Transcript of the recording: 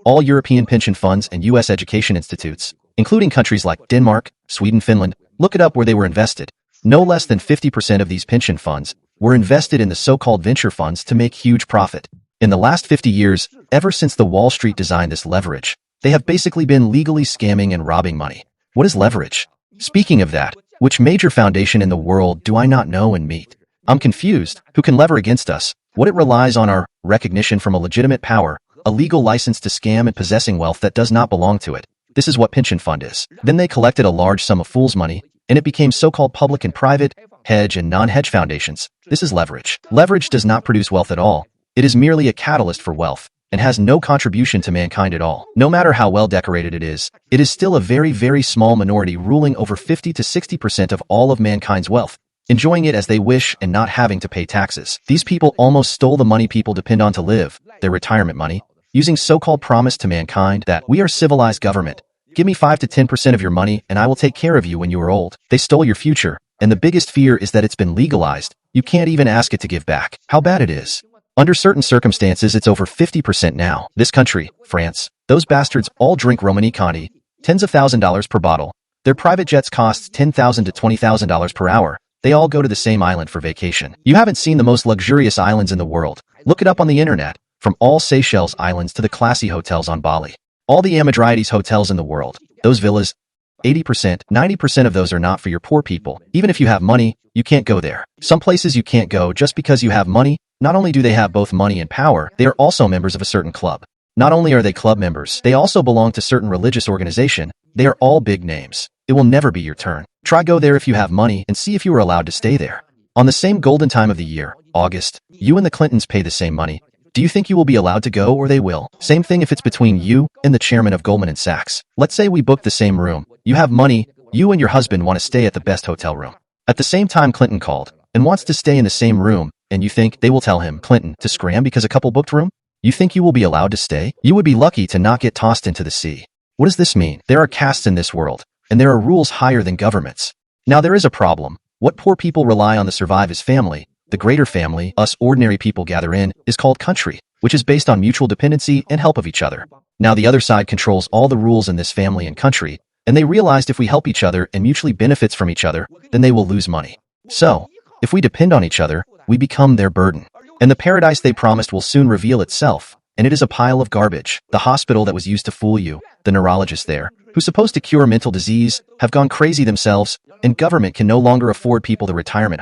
All European pension funds and U.S. education institutes, including countries like Denmark, Sweden, Finland, look it up where they were invested. No less than 50% of these pension funds were invested in the so-called venture funds to make huge profit. In the last 50 years, ever since the Wall Street designed this leverage, they have basically been legally scamming and robbing money. What is leverage? Speaking of that, which major foundation in the world do I not know and meet? I'm confused. Who can lever against us? What it relies on our recognition from a legitimate power, a legal license to scam and possessing wealth that does not belong to it. This is what pension fund is. Then they collected a large sum of fool's money, and it became so-called public and private, hedge and non-hedge foundations. This is leverage. Leverage does not produce wealth at all. It is merely a catalyst for wealth, and has no contribution to mankind at all. No matter how well decorated it is still a very, very small minority ruling over 50 to 60% of all of mankind's wealth, enjoying it as they wish and not having to pay taxes. These people almost stole the money people depend on to live, their retirement money, using so-called promise to mankind that we are civilized government. Give me 5 to 10% of your money and I will take care of you when you are old. They stole your future, and the biggest fear is that it's been legalized. You can't even ask it to give back. How bad it is. Under certain circumstances, it's over 50% now. This country, France, those bastards all drink Romani Conti, tens of $1,000s per bottle. Their private jets cost $10,000 to $20,000 per hour. They all go to the same island for vacation. You haven't seen the most luxurious islands in the world. Look it up on the internet. From all Seychelles Islands to the classy hotels on Bali. All the Amadrides hotels in the world. Those villas, 80%, 90% of those are not for your poor people. Even if you have money, you can't go there. Some places you can't go just because you have money. Not only do they have both money and power, they are also members of a certain club. Not only are they club members, they also belong to certain religious organization. They are all big names. It will never be your turn. Try go there if you have money and see if you are allowed to stay there. On the same golden time of the year, August, you and the Clintons pay the same money. Do you think you will be allowed to go or they will? Same thing if it's between you and the chairman of Goldman & Sachs. Let's say we booked the same room. You have money, you and your husband want to stay at the best hotel room. At the same time Clinton called and wants to stay in the same room, and you think they will tell him, Clinton, to scram because a couple booked room? You think you will be allowed to stay? You would be lucky to not get tossed into the sea. What does this mean? There are castes in this world, and there are rules higher than governments. Now there is a problem. What poor people rely on to survive is family. The greater family, us ordinary people gather in, is called country, which is based on mutual dependency and help of each other. Now the other side controls all the rules in this family and country, and they realized if we help each other and mutually benefits from each other, then they will lose money. So, if we depend on each other, we become their burden. And the paradise they promised will soon reveal itself, and it is a pile of garbage. The hospital that was used to fool you, the neurologists there, who's supposed to cure mental disease, have gone crazy themselves, and government can no longer afford people the retirement